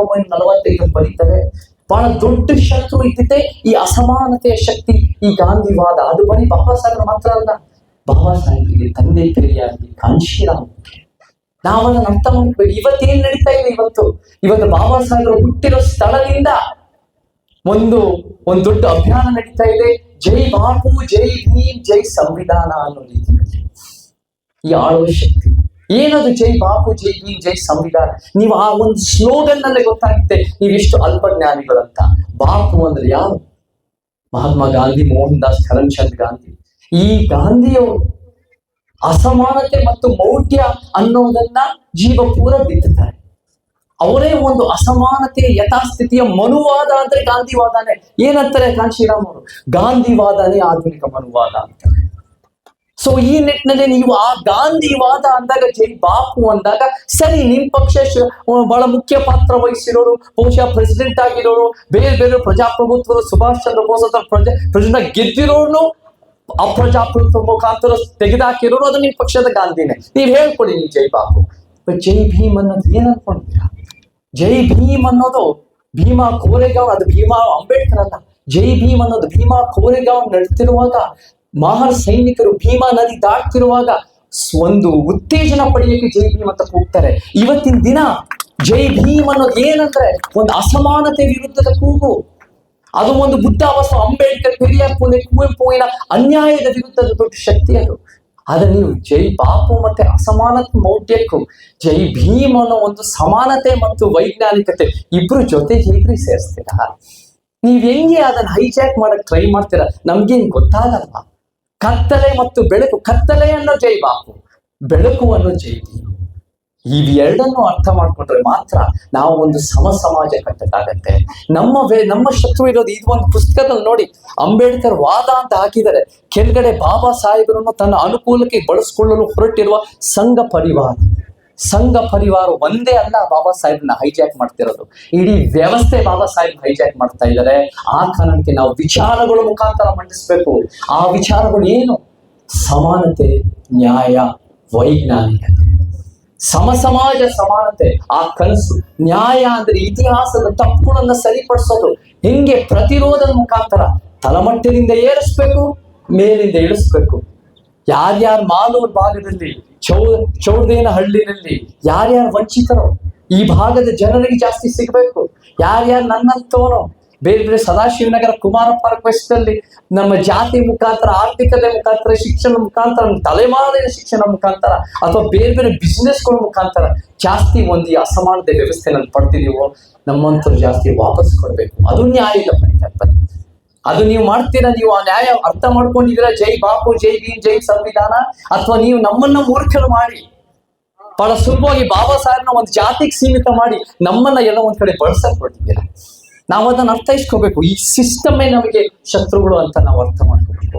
1945 ಬರೀತಾರೆ. ಬಹಳ ದೊಡ್ಡ ಶತ್ರು ಇದ್ದಿದ್ದೆ ಈ ಅಸಮಾನತೆಯ ಶಕ್ತಿ, ಈ ಗಾಂಧಿವಾದ. ಅದು ಬರೀ ಬಾಬಾ ಸಾಹೇಬ್ರ ಮಾತ್ರ ಅಲ್ಲ, ಬಾಬಾ ಸಾಹೇಬ್ರಿಗೆ, ತಂದೆ ಪೆರಿಯಾರ್ಗೆ, ಕಾಂಶೀರಾಮ್. ನಾವು ಅದನ್ನ ಅರ್ಥ ಮಾಡ್ಬೇಕು. ಇವತ್ತೇನ್ ನಡೀತಾ ಇದೆ, ಇವತ್ತು ಬಾಬಾ ಸಾಹೇಬ್ರು ಹುಟ್ಟಿರೋ ಸ್ಥಳದಿಂದ ಒಂದು ದೊಡ್ಡ ಅಭಿಯಾನ ನಡೀತಾ ಇದೆ. ಜೈ ಬಾಪು, ಜೈ ಭೀಮ್, ಜೈ ಸಂವಿಧಾನ ಅನ್ನೋ ರೀತಿಯಲ್ಲಿ ಈ ಆಳುವ ಶಕ್ತಿ ಏನದು. ಜೈ ಬಾಪು, ಜೈ ಭೀಮ್, ಜೈ ಸಂವಿಧಾನ. ನೀವು ಆ ಒಂದು ಸ್ಲೋಗನ್ ನಲ್ಲೇ ಗೊತ್ತಾಗುತ್ತೆ ನೀವೆಷ್ಟು ಅಲ್ಪಜ್ಞಾನಿಗಳಂತ. ಬಾಪು ಅಂದ್ರೆ ಯಾರು? ಮಹಾತ್ಮ ಗಾಂಧಿ, ಮೋಹನ್ ದಾಸ್ ಕರಮ್ಚಂದ್ ಗಾಂಧಿ. ಈ ಗಾಂಧಿಯವರು ಅಸಮಾನತೆ ಮತ್ತು ಮೌಢ್ಯ ಅನ್ನೋದನ್ನ ಜೀವ ಪೂರ ಬಿತ್ತುತ್ತಾರೆ. ಅವರೇ ಒಂದು ಅಸಮಾನತೆಯ ಯಥಾಸ್ಥಿತಿಯ ಮನುವಾದ ಅಂದ್ರೆ ಗಾಂಧಿವಾದನೇ. ಏನಂತಾರೆ ಕಾಂಶೀರಾಮ್ ಅವರು? ಗಾಂಧಿವಾದನೇ ಆಧುನಿಕ ಮನುವಾದ ಅಂತಾರೆ. ಸೊ ಈ ನಿಟ್ಟಿನಲ್ಲಿ ನೀವು ಆ ಗಾಂಧಿವಾದ ಅಂದಾಗ, ಜೈ ಬಾಪು ಅಂದಾಗ, ಸರಿ, ನಿಮ್ ಪಕ್ಷ ಬಹಳ ಮುಖ್ಯ ಪಾತ್ರ ವಹಿಸಿರೋರು, ಬಹುಶಃ ಪ್ರೆಸಿಡೆಂಟ್ ಆಗಿರೋರು, ಬೇರೆ ಬೇರೆ ಪ್ರಜಾಪ್ರಭುತ್ವದ ಸುಭಾಷ್ ಚಂದ್ರ ಬೋಸ್ ಅಂತ ಪ್ರೆಸಿಡೆಂಟ್ ಗೆದ್ದಿರೋರು, ಅಪ್ರಜಾಪ್ರಭುತ್ವ ಮುಖಾಂತರ ತೆಗೆದಾಕಿರೋರು, ಅದು ನಿಮ್ ಪಕ್ಷದ ಗಾಂಧಿನೇ. ನೀವ್ ಹೇಳ್ಕೊಡಿ ನೀವು ಜೈ ಬಾಪು. ಜೈ ಭೀಮ್ ಅನ್ನೋದು ಏನ್ ಅನ್ಕೊಂಡಿದ್ದೀರಾ? ಜೈ ಭೀಮ್ ಅನ್ನೋದು ಭೀಮಾ ಕೋರೆಗಾಂವ್, ಅದು ಭೀಮಾ ಅಂಬೇಡ್ಕರ್ ಅಲ್ಲ. ಜೈ ಭೀಮ್ ಅನ್ನೋದು ಭೀಮಾ ಕೋರೆಗಾಂವ್ ನಡೀತಿರುವಾಗ, ಮಹಾರ್ ಸೈನಿಕರು ಭೀಮಾ ನದಿ ದಾಟ್ತಿರುವಾಗ ಒಂದು ಉತ್ತೇಜನ ಪಡೆಯಕ್ಕೆ ಜೈ ಭೀಮ್ ಅಂತ ಕೂಗ್ತಾರೆ. ಇವತ್ತಿನ ದಿನ ಜೈ ಭೀಮ್ ಅನ್ನೋದು ಏನಂದ್ರೆ ಒಂದು ಅಸಮಾನತೆ ವಿರುದ್ಧದ ಕೂಗು. ಅದು ಒಂದು ಬುದ್ಧ, ಬಸವ, ಅಂಬೇಡ್ಕರ್, ಪೆರಿಯಾರ್, ಪುಲೆ, ಕುವೆಂಪುವಿನ ಅನ್ಯಾಯದ ವಿರುದ್ಧದ ದೊಡ್ಡ ಶಕ್ತಿ ಅದು. ಆದ್ರೆ ನೀವು ಜೈ ಬಾಪು ಮತ್ತೆ ಅಸಮಾನತೆ ಮೌಢ್ಯಕ್ಕೂ ಜೈ ಭೀಮ್ ಅನ್ನೋ ಒಂದು ಸಮಾನತೆ ಮತ್ತು ವೈಜ್ಞಾನಿಕತೆ ಇಬ್ರು ಜೊತೆ ಹೇಗ್ರಿ ಸೇರಿಸ್ತೀರಾ? ನೀವ್ ಹೆಂಗೆ ಅದನ್ನ ಹೈಜಾಕ್ ಮಾಡಕ್ ಟ್ರೈ ಮಾಡ್ತೀರಾ? ನಮ್ಗೇನ್ ಗೊತ್ತಾಗಲ್ವಾ? ಕತ್ತಲೆ ಮತ್ತು ಬೆಳಕು, ಕತ್ತಲೆ ಅನ್ನೋ ಜೈ ಬಾಪು, ಬೆಳಕು ಅನ್ನೋ ಜೈ ಭೀಮ್. ಇವೆರಡನ್ನು ಅರ್ಥ ಮಾಡ್ಕೊಂಡ್ರೆ ಮಾತ್ರ ನಾವು ಒಂದು ಸಮಾಜ ಕಟ್ಟಕ್ಕಾಗತ್ತೆ. ನಮ್ಮ ಶತ್ರು ಇರೋದು ಇದು. ಒಂದು ಪುಸ್ತಕದಲ್ಲಿ ನೋಡಿ, ಅಂಬೇಡ್ಕರ್ ವಾದ ಅಂತ ಹಾಕಿದರೆ ಕೆಳಗಡೆ ಬಾಬಾ ಸಾಹೇಬರನ್ನು ತನ್ನ ಅನುಕೂಲಕ್ಕೆ ಬಳಸ್ಕೊಳ್ಳಲು ಹೊರಟಿರುವ ಸಂಘ ಪರಿವಾರ ಒಂದೇ ಅಲ್ಲ ಬಾಬಾ ಸಾಹೇಬ್ನ ಹೈಜಾಕ್ ಮಾಡ್ತಿರೋದು, ಇಡೀ ವ್ಯವಸ್ಥೆ ಬಾಬಾ ಸಾಹೇಬ್ ಹೈಜಾಕ್ ಮಾಡ್ತಾ ಇದ್ದಾರೆ. ಆ ಕಾರಣಕ್ಕೆ ನಾವು ವಿಚಾರಗಳ ಮುಖಾಂತರ ಮಂಡಿಸ್ಬೇಕು. ಆ ವಿಚಾರಗಳು ಏನು? ಸಮಾನತೆ, ನ್ಯಾಯ, ವೈಜ್ಞಾನಿಕತೆ, ಸಮಾಜ ಸಮಾನತೆ, ಆ ಕನಸು. ನ್ಯಾಯ ಅಂದ್ರೆ ಇತಿಹಾಸದ ತಪ್ಪುಗಳನ್ನ ಸರಿಪಡಿಸೋದು. ಹೆಂಗೆ? ಪ್ರತಿರೋಧದ ಮುಖಾಂತರ ತಳಮಟ್ಟದಿಂದ ಏರಿಸ್ಬೇಕು, ಮೇಲಿಂದ ಇಳಿಸ್ಬೇಕು. ಯಾರ್ಯಾರು ಮಾಲೂರ್ ಭಾಗದಲ್ಲಿ, ಚೌಡೇನಹಳ್ಳಿನಲ್ಲಿ ಯಾರ್ಯಾರು ವಂಚಿತರೋ, ಈ ಭಾಗದ ಜನರಿಗೆ ಜಾಸ್ತಿ ಸಿಗ್ಬೇಕು. ಯಾರ್ಯಾರು ನನ್ನಂತವನೋ, ಬೇರೆ ಬೇರೆ ಸದಾಶಿವನಗರ, ಕುಮಾರಪ್ಪ ರಿಕ್ವೆಸ್ಟಲ್ಲಿ ನಮ್ಮ ಜಾತಿ ಮುಖಾಂತರ, ಆರ್ಥಿಕತೆ ಮುಖಾಂತರ, ಶಿಕ್ಷಣ ಮುಖಾಂತರ, ತಲೆಮಾರಿನ ಶಿಕ್ಷಣ ಮುಖಾಂತರ, ಅಥವಾ ಬೇರೆ ಬೇರೆ ಬಿಸ್ನೆಸ್ಗಳ ಮುಖಾಂತರ ಜಾಸ್ತಿ ಒಂದು ಅಸಮಾನತೆ ವ್ಯವಸ್ಥೆನಲ್ಲಿ ಪಡ್ತಿದೀವೋ, ನಮ್ಮಂತರು ಜಾಸ್ತಿ ವಾಪಸ್ ಕೊಡ್ಬೇಕು. ಅದು ನ್ಯಾಯದ ಪರಿಕಲ್ಪನೆ. ಅದು ನೀವು ಮಾಡ್ತೀರಾ? ನೀವು ಆ ನ್ಯಾಯ ಅರ್ಥ ಮಾಡ್ಕೊಂಡಿದ್ದೀರಾ? ಜೈ ಬಾಪು, ಜೈ ಭೀಮ್, ಜೈ ಸಂವಿಧಾನ? ಅಥವಾ ನೀವು ನಮ್ಮನ್ನ ಮೂರ್ಖರು ಮಾಡಿ ಬಹಳ ಸುಲಭವಾಗಿ ಬಾಬಾ ಸಾಹೇಬ್ನ ಒಂದು ಜಾತಿಗೆ ಸೀಮಿತ ಮಾಡಿ ನಮ್ಮನ್ನ ಎಲ್ಲ ಒಂದ್ ಕಡೆ ಬಳಸಕ್ ಕೊಟ್ಟಿದ್ದೀರಾ? ನಾವು ಅದನ್ನ ಅರ್ಥೈಸ್ಕೋಬೇಕು. ಈ ಸಿಸ್ಟಮೇ ನಮಗೆ ಶತ್ರುಗಳು ಅಂತ ನಾವು ಅರ್ಥ ಮಾಡ್ಕೋಬೇಕು.